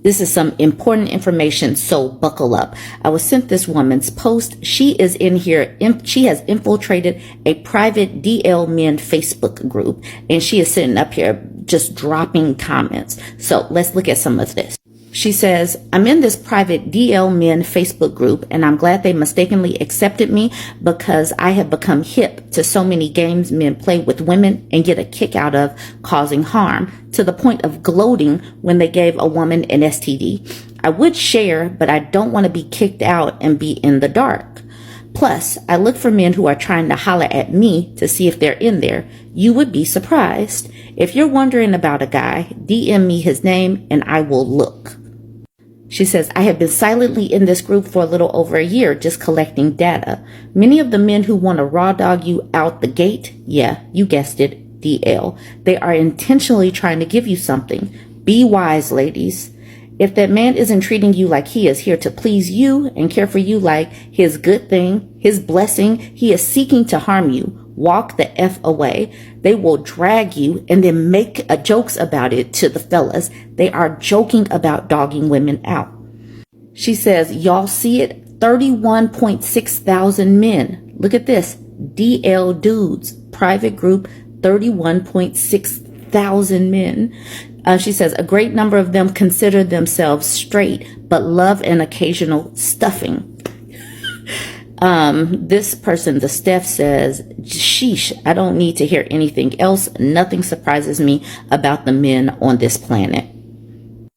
This is some important information, so buckle up. I was sent this woman's post. She is in here. She has infiltrated a private DL men Facebook group, and she is sitting up here just dropping comments. So let's look at some of this. She says, I'm in this private DL men Facebook group, and I'm glad they mistakenly accepted me because I have become hip to so many games men play with women and get a kick out of causing harm, to the point of gloating when they gave a woman an STD. I would share, but I don't want to be kicked out and be in the dark. Plus, I look for men who are trying to holler at me to see if they're in there. You would be surprised. If you're wondering about a guy, DM me his name and I will look. She says, I have been silently in this group for a little over a year, just collecting data. Many of the men who want to raw dog you out the gate, yeah, you guessed it, DL, they are intentionally trying to give you something. Be wise, ladies. If that man isn't treating you like he is here to please you and care for you like his good thing, his blessing, he is seeking to harm you. Walk the F away. They will drag you and then make jokes about it to the fellas. They are joking about dogging women out. She says, y'all see it? 31.6 thousand men. Look at this. DL dudes, private group, 31.6 thousand men. She says, a great number of them consider themselves straight, but love an occasional stuffing. This person, the Steph, says, sheesh, I don't need to hear anything else. Nothing surprises me about the men on this planet.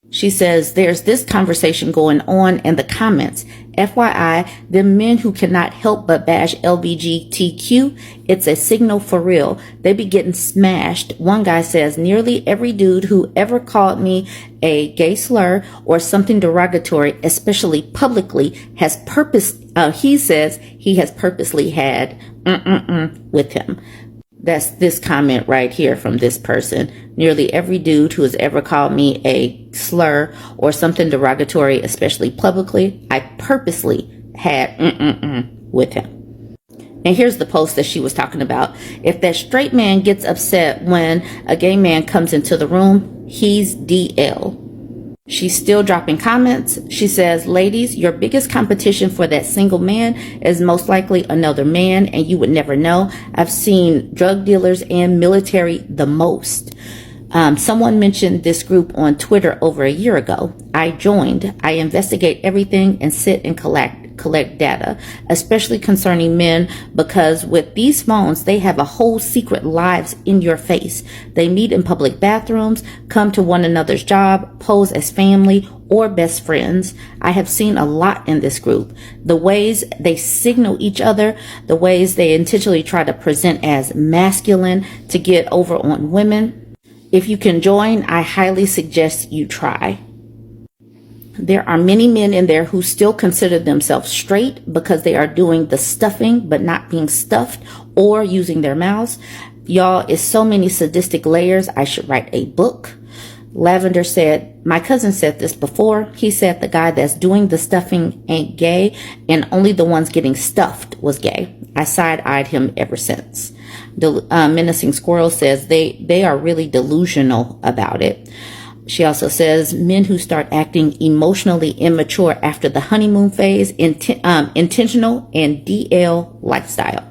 She says, there's this conversation going on in the comments. FYI, the men who cannot help but bash LGBTQ, it's a signal for real. They be getting smashed. One guy says, nearly every dude who ever called me a gay slur or something derogatory, especially publicly, has he says he has purposely had with him. That's this comment right here from this person. Nearly every dude who has ever called me a slur or something derogatory, especially publicly, I purposely had with him. And here's the post that she was talking about. If that straight man gets upset when a gay man comes into the room, he's DL. She's still dropping comments. She says, ladies, your biggest competition for that single man is most likely another man, and you would never know. I've seen drug dealers and military the most. Someone mentioned this group on Twitter over a year ago. I joined. I investigate everything and sit and collect data, especially concerning men, because with these phones, they have a whole secret lives in your face. They meet in public bathrooms, come to one another's job, pose as family or best friends. I have seen a lot in this group. The ways they signal each other, the ways they intentionally try to present as masculine to get over on women. If you can join, I highly suggest you try. There are many men in there who still consider themselves straight because they are doing the stuffing but not being stuffed or using their mouths. Y'all, it's so many sadistic layers. I should write a book. Lavender said, my cousin said this before. He said the guy that's doing the stuffing ain't gay and only the ones getting stuffed was gay. I side-eyed him ever since. Menacing Squirrel says they are really delusional about it. She also says men who start acting emotionally immature after the honeymoon phase, intentional and DL lifestyle.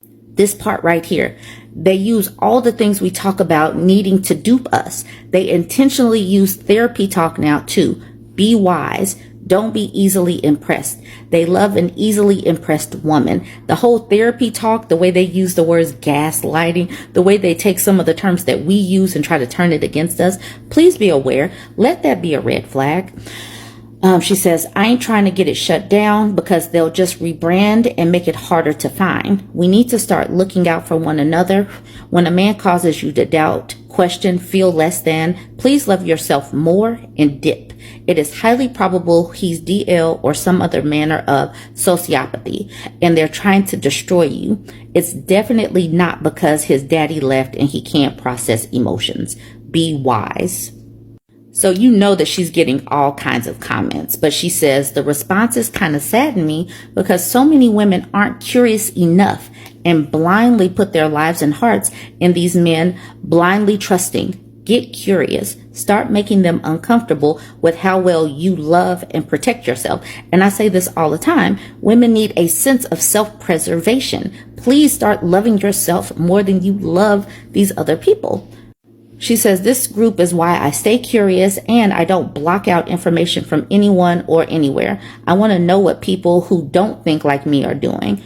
This part right here, they use all the things we talk about needing to dupe us. They intentionally use therapy talk now too. Be wise. Don't be easily impressed. They love an easily impressed woman. The whole therapy talk, the way they use the words gaslighting, the way they take some of the terms that we use and try to turn it against us, please be aware. Let that be a red flag. She says, I ain't trying to get it shut down because they'll just rebrand and make it harder to find. We need to start looking out for one another. When a man causes you to doubt, question, feel less than, please love yourself more and dip. It is highly probable he's DL or some other manner of sociopathy, and they're trying to destroy you. It's definitely not because his daddy left and he can't process emotions. Be wise. So you know that she's getting all kinds of comments, but she says the responses kind of sadden me because so many women aren't curious enough and blindly put their lives and hearts in these men, blindly trusting. Get curious. Start making them uncomfortable with how well you love and protect yourself. And I say this all the time. Women need a sense of self-preservation. Please start loving yourself more than you love these other people. She says, this group is why I stay curious and I don't block out information from anyone or anywhere. I want to know what people who don't think like me are doing.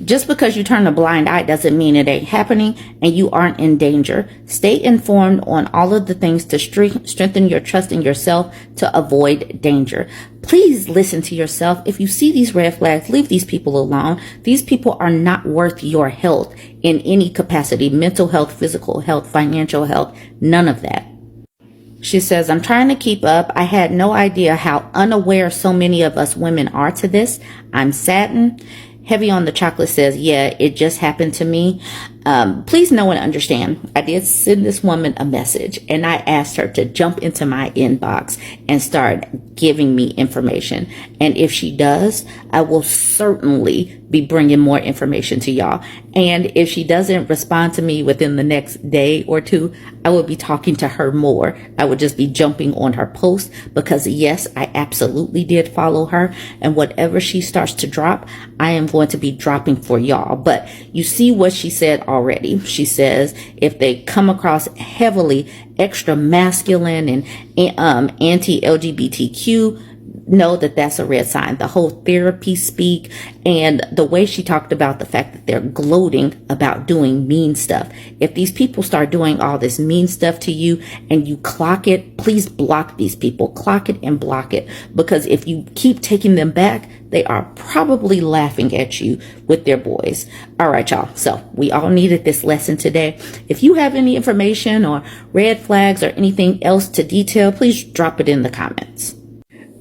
Just because you turn a blind eye doesn't mean it ain't happening and you aren't in danger. Stay informed on all of the things to strengthen your trust in yourself to avoid danger. Please listen to yourself. If you see these red flags, leave these people alone. These people are not worth your health in any capacity, mental health, physical health, financial health, none of that. She says, I'm trying to keep up. I had no idea how unaware so many of us women are to this. I'm saddened. Heavy on the chocolate says, yeah, it just happened to me. Please know and understand, I did send this woman a message and I asked her to jump into my inbox and start giving me information. And if she does, I will certainly be bringing more information to y'all. And if she doesn't respond to me within the next day or two, I will be talking to her more. I would just be jumping on her post because yes, I absolutely did follow her. And whatever she starts to drop, I am going to be dropping for y'all. But you see what she said already. She says if they come across heavily extra masculine and anti-LGBTQ, know that that's a red sign. The whole therapy speak and the way she talked about the fact that they're gloating about doing mean stuff. If these people start doing all this mean stuff to you and you clock it, please block these people. Clock it and block it. Because if you keep taking them back, they are probably laughing at you with their boys. All right, y'all. So we all needed this lesson today. If you have any information or red flags or anything else to detail, please drop it in the comments.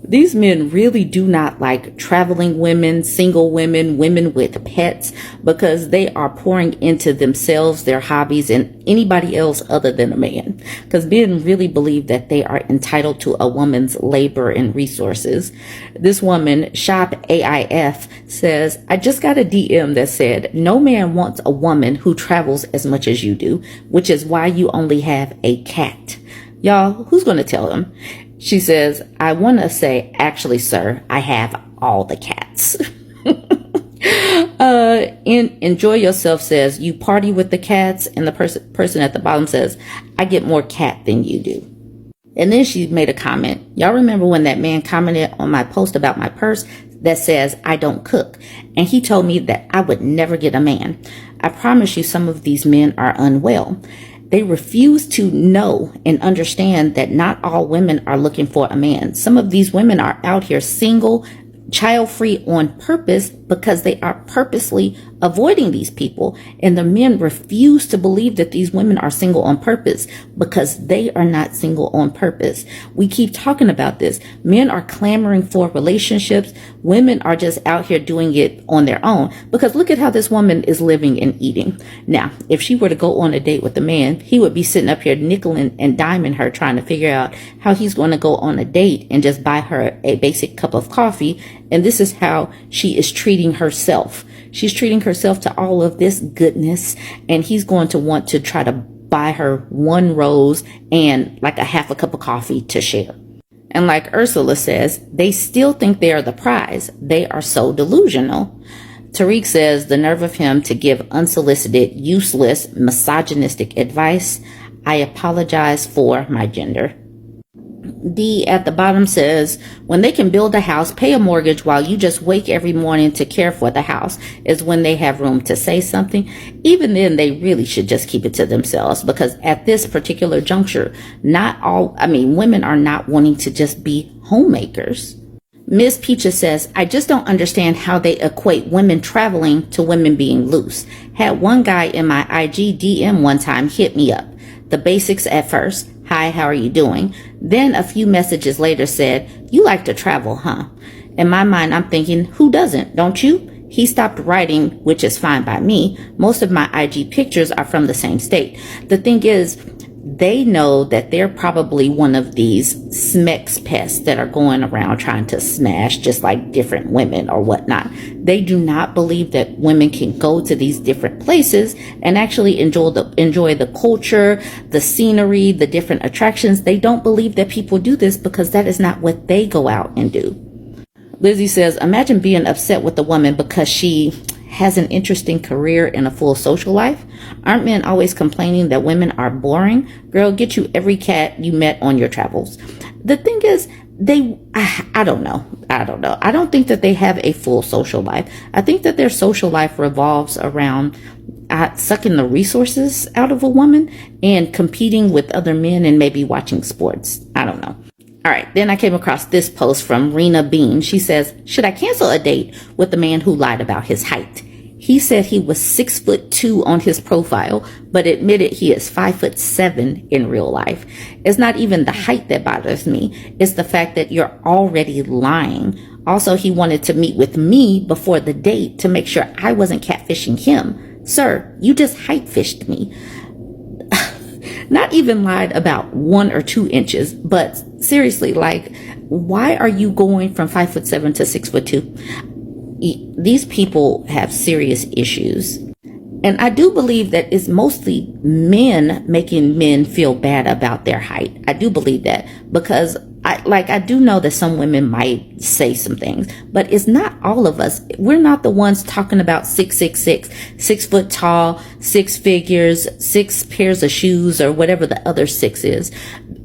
These men really do not like traveling women, single women, women with pets, because they are pouring into themselves, their hobbies, and anybody else other than a man. Because men really believe that they are entitled to a woman's labor and resources. This woman, Shop AIF, says, I just got a DM that said, no man wants a woman who travels as much as you do, which is why you only have a cat. Y'all, who's going to tell them? She says, I want to say, actually, sir, I have all the cats. Enjoy Yourself says, you party with the cats. And the person at the bottom says, I get more cat than you do. And then she made a comment. Y'all remember when that man commented on my post about my purse that says, I don't cook. And he told me that I would never get a man. I promise you some of these men are unwell. They refuse to know and understand that not all women are looking for a man. Some of these women are out here single, child-free on purpose because they are purposely avoiding these people. And the men refuse to believe that these women are single on purpose because they are not single on purpose. We keep talking about this. Men are clamoring for relationships. Women are just out here doing it on their own because look at how this woman is living and eating. Now, if she were to go on a date with a man, he would be sitting up here nickeling and diming her trying to figure out how he's going to go on a date and just buy her a basic cup of coffee. And this is how she is treating herself. She's treating herself to all of this goodness, and he's going to want to try to buy her one rose and like a half a cup of coffee to share. And like Ursula says, they still think they are the prize. They are so delusional. Tariq says, the nerve of him to give unsolicited, useless, misogynistic advice. I apologize for my gender. D at the bottom says, when they can build a house, pay a mortgage while you just wake every morning to care for the house is when they have room to say something. Even then, they really should just keep it to themselves because at this particular juncture, women are not wanting to just be homemakers. Miss Peaches says, I just don't understand how they equate women traveling to women being loose. Had one guy in my IG DM one time hit me up. The basics at first. Hi, how are you doing? Then a few messages later said, you like to travel, huh? In my mind, I'm thinking, who doesn't? Don't you? He stopped writing, which is fine by me. Most of my IG pictures are from the same state. The thing is, they know that they're probably one of these smex pests that are going around trying to smash just like different women or whatnot. They do not believe that women can go to these different places and actually enjoy the culture, the scenery, the different attractions. They don't believe that people do this because that is not what they go out and do. Lizzie says, imagine being upset with a woman because she has an interesting career and a full social life. Aren't men always complaining that women are boring? Girl, get you every cat you met on your travels. The thing is, I don't know. I don't think that they have a full social life. I think that their social life revolves around sucking the resources out of a woman and competing with other men and maybe watching sports. I don't know. All right, then I came across this post from Rena Bean. She says, should I cancel a date with the man who lied about his height? He said he was 6'2" on his profile, but admitted he is 5'7" in real life. It's not even the height that bothers me. It's the fact that you're already lying. Also, he wanted to meet with me before the date to make sure I wasn't catfishing him. Sir, you just height fished me. Not even lied about 1 or 2 inches, but seriously, like, why are you going from 5'7" to 6'2"? These people have serious issues. And I do believe that it's mostly men making men feel bad about their height. I do believe that because I do know that some women might say some things, but it's not all of us. We're not the ones talking about 6'6", 6 foot tall, 6 figures, 6 pairs of shoes, or whatever the other 6 is.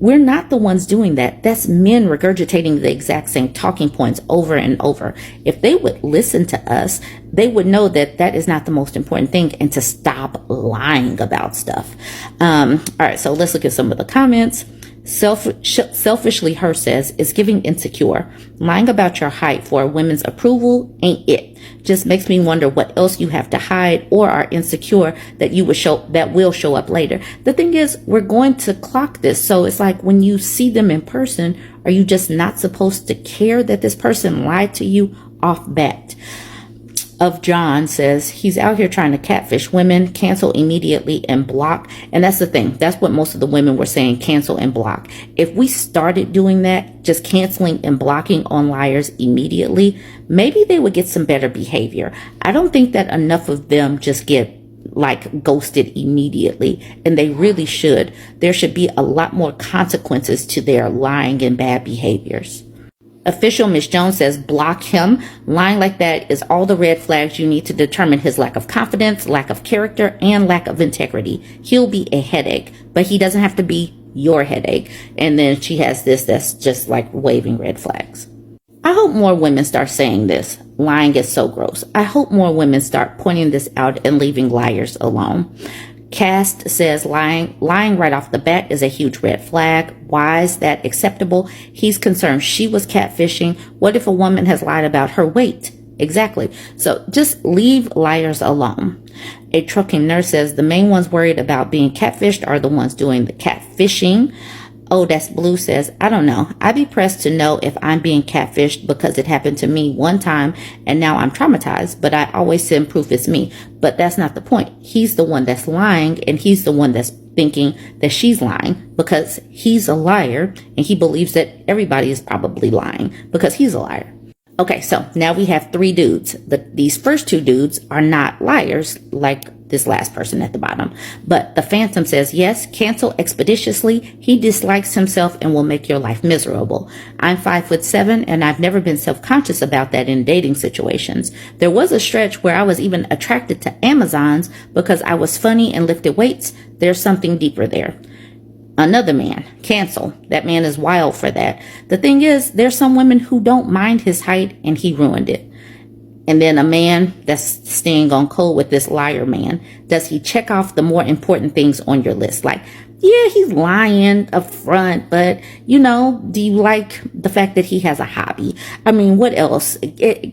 We're not the ones doing that. That's men regurgitating the exact same talking points over and over. If they would listen to us, they would know that that is not the most important thing and to stop lying about stuff. All right, so let's look at some of the comments. Selfishly Her says, is giving insecure. Lying about your height for a woman's approval ain't it. Just makes me wonder what else you have to hide or are insecure that will show up later. The thing is, we're going to clock this. So it's like when you see them in person, are you just not supposed to care that this person lied to you off bat? Of John says, he's out here trying to catfish women, cancel immediately and block. And that's the thing. That's what most of the women were saying, cancel and block. If we started doing that, just canceling and blocking on liars immediately, maybe they would get some better behavior. I don't think that enough of them just get like ghosted immediately, and they really should. There should be a lot more consequences to their lying and bad behaviors. Official Miss Jones says, block him. Lying like that is all the red flags you need to determine his lack of confidence, lack of character, and lack of integrity. He'll be a headache, but he doesn't have to be your headache. And then she has this that's just like waving red flags. I hope more women start saying this. Lying is so gross. I hope more women start pointing this out and leaving liars alone. Cast says lying right off the bat is a huge red flag. Why is that acceptable? He's concerned she was catfishing. What if a woman has lied about her weight? Exactly. So just leave liars alone. A trucking nurse says the main ones worried about being catfished are the ones doing the catfishing. Oh, that's Blue says, I don't know. I'd be pressed to know if I'm being catfished because it happened to me one time and now I'm traumatized, but I always send proof it's me. But that's not the point. He's the one that's lying, and he's the one that's thinking that she's lying because he's a liar, and he believes that everybody is probably lying because he's a liar. Okay, so now we have 3 dudes. These first 2 dudes are not liars like this last person at the bottom. But the Phantom says, yes, cancel expeditiously. He dislikes himself and will make your life miserable. I'm 5'7" and I've never been self-conscious about that in dating situations. There was a stretch where I was even attracted to Amazons because I was funny and lifted weights. There's something deeper there. Another man, cancel. That man is wild for that. The thing is, there's some women who don't mind his height and he ruined it. And then a man that's staying on code with this liar man. Does he check off the more important things on your list? Like, yeah, he's lying up front, but do you like the fact that he has a hobby? I mean, what else?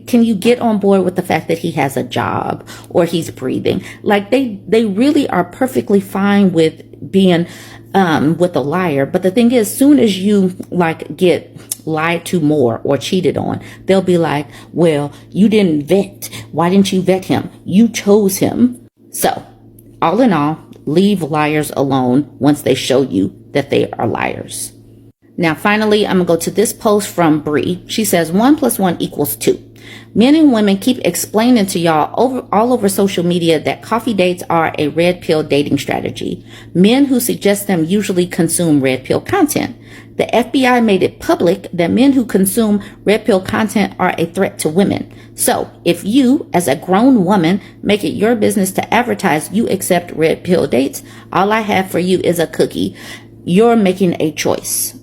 Can you get on board with the fact that he has a job or he's breathing? Like they really are perfectly fine with being with a liar. But the thing is, soon as you get lied to more or cheated on, they'll be like, well, you didn't vet. Why didn't you vet him? You chose him. So all in all, leave liars alone once they show you that they are liars. Now, finally, I'm going to go to this post from Bree. She says, 1 + 1 = 2. Men and women keep explaining to y'all all over social media that coffee dates are a red pill dating strategy. Men who suggest them usually consume red pill content. The FBI made it public that men who consume red pill content are a threat to women. So if you, as a grown woman, make it your business to advertise you accept red pill dates, all I have for you is a cookie. You're making a choice.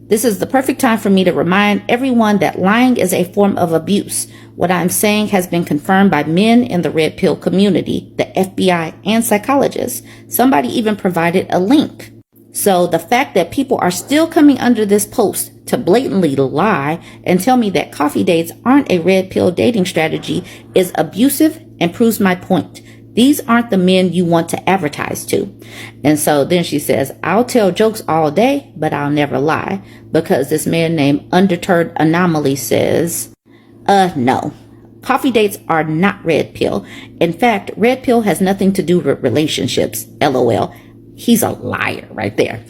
This is the perfect time for me to remind everyone that lying is a form of abuse. What I'm saying has been confirmed by men in the red pill community, the FBI, and psychologists. Somebody even provided a link. So the fact that people are still coming under this post to blatantly lie and tell me that coffee dates aren't a red pill dating strategy is abusive and proves my point. These aren't the men you want to advertise to. And so then she says, I'll tell jokes all day, but I'll never lie. Because this man named Undeterred Anomaly says, no. Coffee dates are not red pill. In fact, red pill has nothing to do with relationships. LOL. He's a liar right there.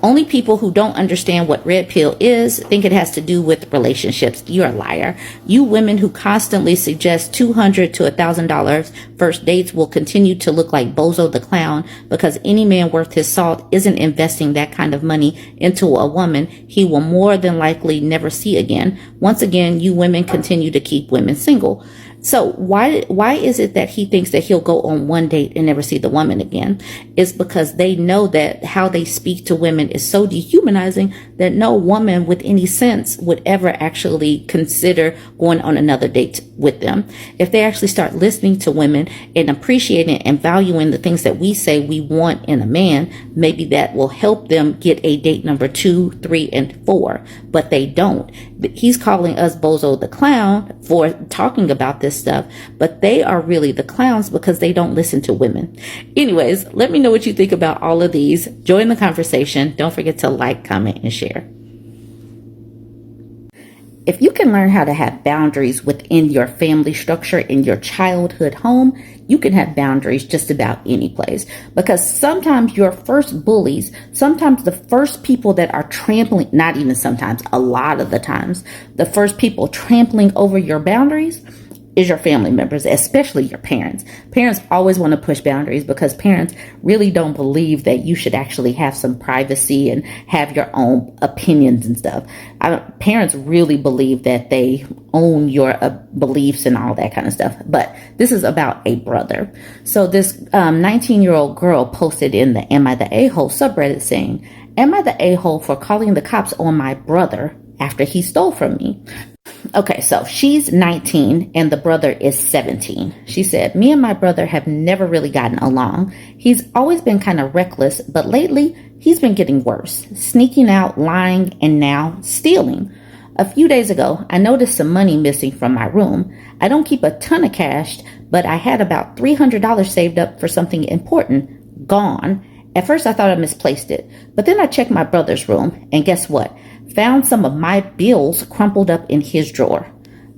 Only people who don't understand what red pill is think it has to do with relationships. You're a liar. You women who constantly suggest $200 to $1,000 first dates will continue to look like Bozo the Clown because any man worth his salt isn't investing that kind of money into a woman he will more than likely never see again. Once again, you women continue to keep women single. So why is it that he thinks that he'll go on one date and never see the woman again? It's because they know that how they speak to women is so dehumanizing that no woman with any sense would ever actually consider going on another date with them. If they actually start listening to women and appreciating and valuing the things that we say we want in a man, maybe that will help them get a date number 2, 3, and 4. But they don't. He's calling us Bozo the Clown for talking about this stuff, but they are really the clowns because they don't listen to women. Anyways, let me know what you think about all of these. Join the conversation. Don't forget to like, comment, and share. If you can learn how to have boundaries within your family structure in your childhood home, you can have boundaries just about any place. Because sometimes your first bullies, sometimes the first people that are trampling, not even sometimes, a lot of the times, the first people trampling over your boundaries is your family members, especially your parents. Parents always want to push boundaries because parents really don't believe that you should actually have some privacy and have your own opinions and stuff. Parents really believe that they own your beliefs and all that kind of stuff. But this is about a brother. So this 19-year-old girl posted in the Am I the A-hole subreddit saying, am I the a-hole for calling the cops on my brother after he stole from me? Okay, so she's 19 and the brother is 17. She said, me and my brother have never really gotten along. He's always been kind of reckless, but lately he's been getting worse, sneaking out, lying, and now stealing. A few days ago, I noticed some money missing from my room. I don't keep a ton of cash, but I had about $300 saved up for something important. Gone. At first, I thought I misplaced it, but then I checked my brother's room, and guess what? Found some of my bills crumpled up in his drawer.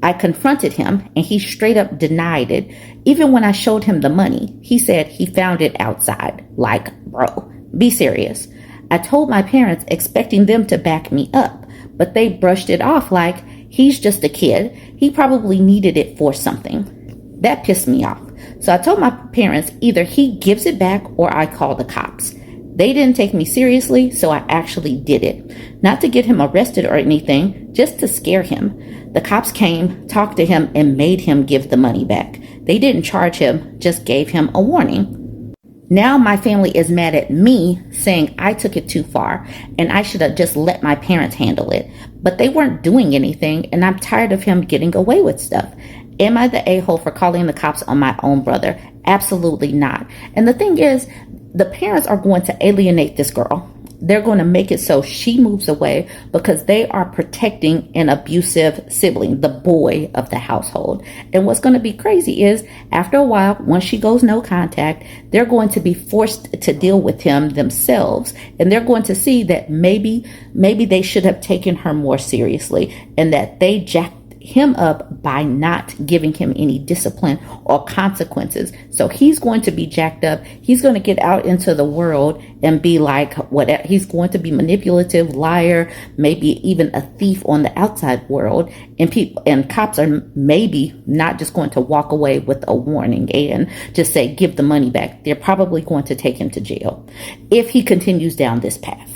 I confronted him, and he straight up denied it. Even when I showed him the money, he said he found it outside. Like, bro, be serious. I told my parents, expecting them to back me up, but they brushed it off like, he's just a kid. He probably needed it for something. That pissed me off. So I told my parents either he gives it back or I call the cops. They didn't take me seriously, so I actually did it. Not to get him arrested or anything, just to scare him. The cops came, talked to him, and made him give the money back. They didn't charge him, just gave him a warning. Now my family is mad at me, saying I took it too far, and I should have just let my parents handle it. But they weren't doing anything, and I'm tired of him getting away with stuff. Am I the a-hole for calling the cops on my own brother? Absolutely not. And the thing is, the parents are going to alienate this girl. They're going to make it so she moves away because they are protecting an abusive sibling, the boy of the household. And what's going to be crazy is after a while, once she goes no contact, they're going to be forced to deal with him themselves. And they're going to see that maybe they should have taken her more seriously and that they jacked him up by not giving him any discipline or consequences. So he's going to be jacked up. He's going to get out into the world and be like whatever. He's going to be manipulative, liar, maybe even a thief on the outside world. And cops are maybe not just going to walk away with a warning and just say, give the money back. They're probably going to take him to jail if he continues down this path.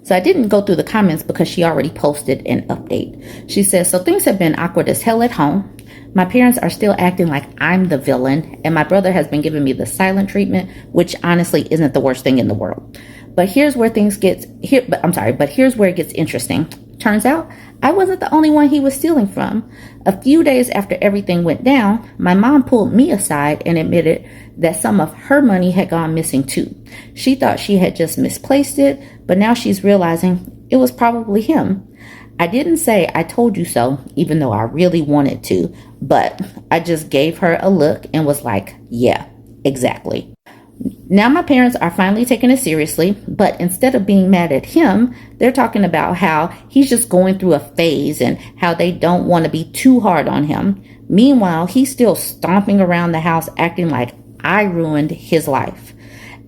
So I didn't go through the comments because she already posted an update. She says, so things have been awkward as hell at home. My parents are still acting like I'm the villain, and my brother has been giving me the silent treatment, which honestly isn't the worst thing in the world. But here's where here's where it gets interesting. Turns out I wasn't the only one he was stealing from. A few days after everything went down, my mom pulled me aside and admitted that some of her money had gone missing too. She thought she had just misplaced it, but now she's realizing it was probably him. I didn't say I told you so, even though I really wanted to, but I just gave her a look and was like, yeah, exactly. Now my parents are finally taking it seriously, but instead of being mad at him, they're talking about how he's just going through a phase and how they don't want to be too hard on him. Meanwhile, he's still stomping around the house acting like I ruined his life.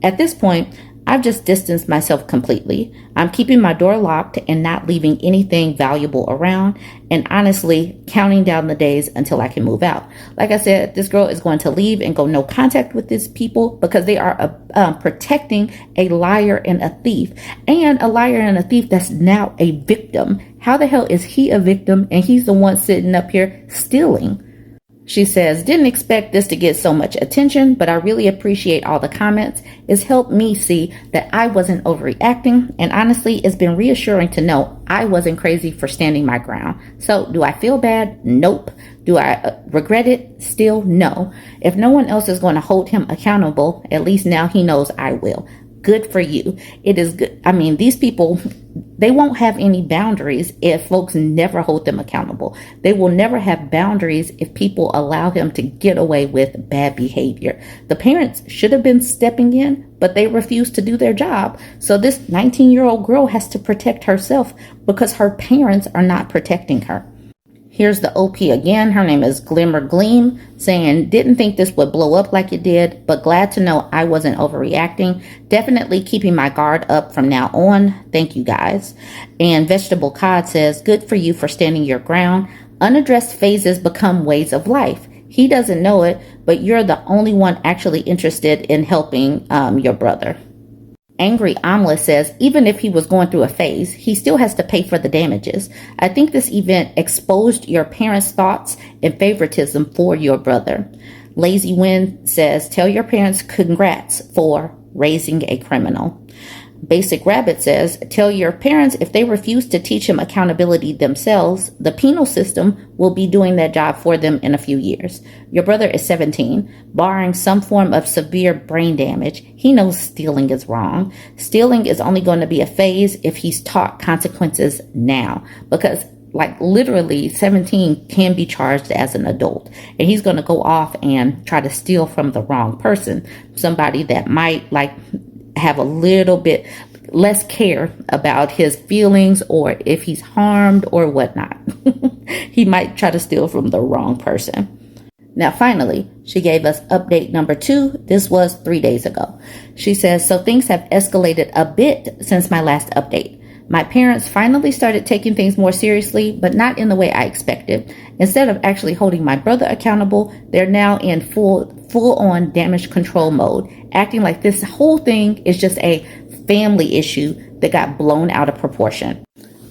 At this point, I've just distanced myself completely. I'm keeping my door locked and not leaving anything valuable around, and honestly counting down the days until I can move out. Like I said, this girl is going to leave and go no contact with these people because they are protecting a liar and a thief, and a liar and a thief that's now a victim. How the hell is he a victim and he's the one sitting up here stealing? She says, didn't expect this to get so much attention, but I really appreciate all the comments. It's helped me see that I wasn't overreacting, and honestly, it's been reassuring to know I wasn't crazy for standing my ground. So do I feel bad? Nope. Do I regret it? Still no. If no one else is going to hold him accountable, at least now he knows I will. Good for you. It is good. I mean, these people, they won't have any boundaries if folks never hold them accountable. They will never have boundaries if people allow him to get away with bad behavior. The parents should have been stepping in, but they refused to do their job. So this 19-year-old girl has to protect herself because her parents are not protecting her. Here's the OP again. Her name is Glimmer Gleam, saying, didn't think this would blow up like it did, but glad to know I wasn't overreacting. Definitely keeping my guard up from now on. Thank you guys. And Vegetable Cod says, good for you for standing your ground. Unaddressed phases become ways of life. He doesn't know it, but you're the only one actually interested in helping your brother. Angry Omelet says, even if he was going through a phase, he still has to pay for the damages. I think this event exposed your parents' thoughts and favoritism for your brother. Lazy Wind says, tell your parents congrats for raising a criminal. Basic Rabbit says, tell your parents if they refuse to teach him accountability themselves, the penal system will be doing that job for them in a few years. Your brother is 17. Barring some form of severe brain damage, he knows stealing is wrong. Stealing is only going to be a phase if he's taught consequences now, because like literally 17 can be charged as an adult, and he's going to go off and try to steal from the wrong person, somebody that might like have a little bit less care about his feelings or if he's harmed or whatnot. He might try to steal from the wrong person. Now, finally, she gave us update number 2. This was 3 days ago. She says, so things have escalated a bit since my last update. My parents finally started taking things more seriously, but not in the way I expected. Instead of actually holding my brother accountable, they're now in full-on damage control mode, acting like this whole thing is just a family issue that got blown out of proportion.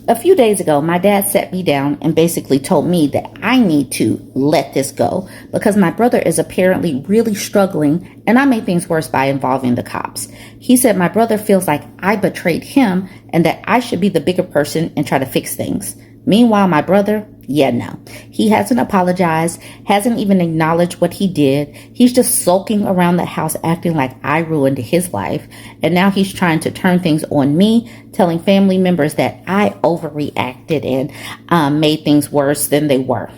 A few days ago, my dad sat me down and basically told me that I need to let this go because my brother is apparently really struggling, and I made things worse by involving the cops. He said my brother feels like I betrayed him and that I should be the bigger person and try to fix things. Meanwhile, my brother, no. He hasn't apologized, hasn't even acknowledged what he did. He's just sulking around the house acting like I ruined his life. And now he's trying to turn things on me, telling family members that I overreacted and made things worse than they were.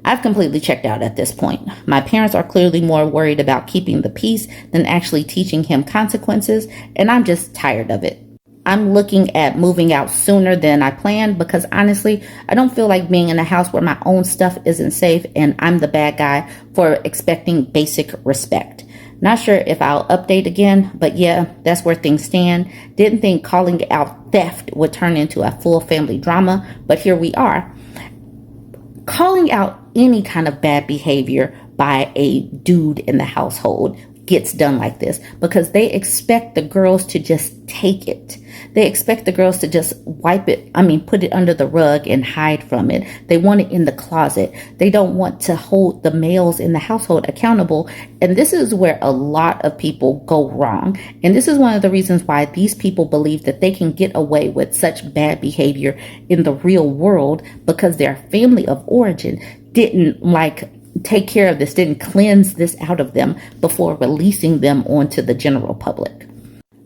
I've completely checked out at this point. My parents are clearly more worried about keeping the peace than actually teaching him consequences, and I'm just tired of it. I'm looking at moving out sooner than I planned because honestly, I don't feel like being in a house where my own stuff isn't safe and I'm the bad guy for expecting basic respect. Not sure if I'll update again, but yeah, that's where things stand. Didn't think calling out theft would turn into a full family drama, but here we are. Calling out any kind of bad behavior by a dude in the household gets done like this because they expect the girls to just take it. They expect the girls to just put it under the rug and hide from it. They want it in the closet. They don't want to hold the males in the household accountable. And this is where a lot of people go wrong. And this is one of the reasons why these people believe that they can get away with such bad behavior in the real world because their family of origin didn't take care of this, didn't cleanse this out of them before releasing them onto the general public.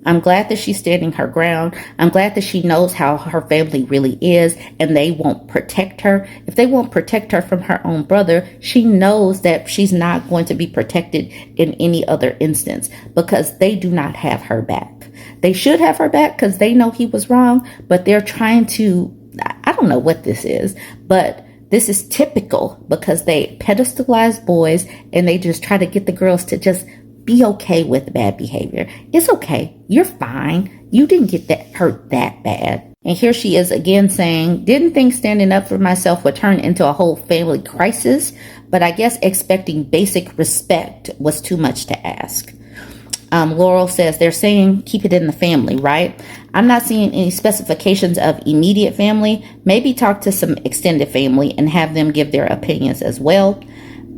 I'm glad that she's standing her ground. I'm glad that she knows how her family really is and they won't protect her. If they won't protect her from her own brother, she knows that she's not going to be protected in any other instance because they do not have her back. They should have her back because they know he was wrong, but they're trying to, I don't know what this is, but this is typical because they pedestalize boys and they just try to get the girls to just be okay with bad behavior. It's okay. You're fine. You didn't get hurt that bad. And here she is again saying, didn't think standing up for myself would turn into a whole family crisis, but I guess expecting basic respect was too much to ask. Laurel says they're saying keep it in the family, right? I'm not seeing any specifications of immediate family. Maybe talk to some extended family and have them give their opinions as well.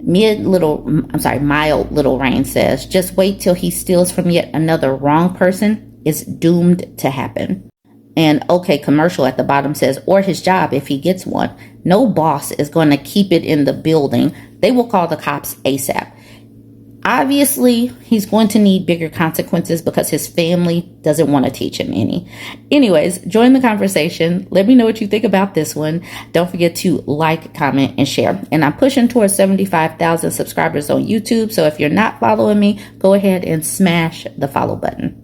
Mild Little Rain says, just wait till he steals from yet another wrong person. It's doomed to happen. And OK Commercial at the bottom says, or his job if he gets one. No boss is going to keep it in the building. They will call the cops ASAP. Obviously, he's going to need bigger consequences because his family doesn't want to teach him any. Anyways, join the conversation. Let me know what you think about this one. Don't forget to like, comment, and share. And I'm pushing towards 75,000 subscribers on YouTube. So if you're not following me, go ahead and smash the follow button.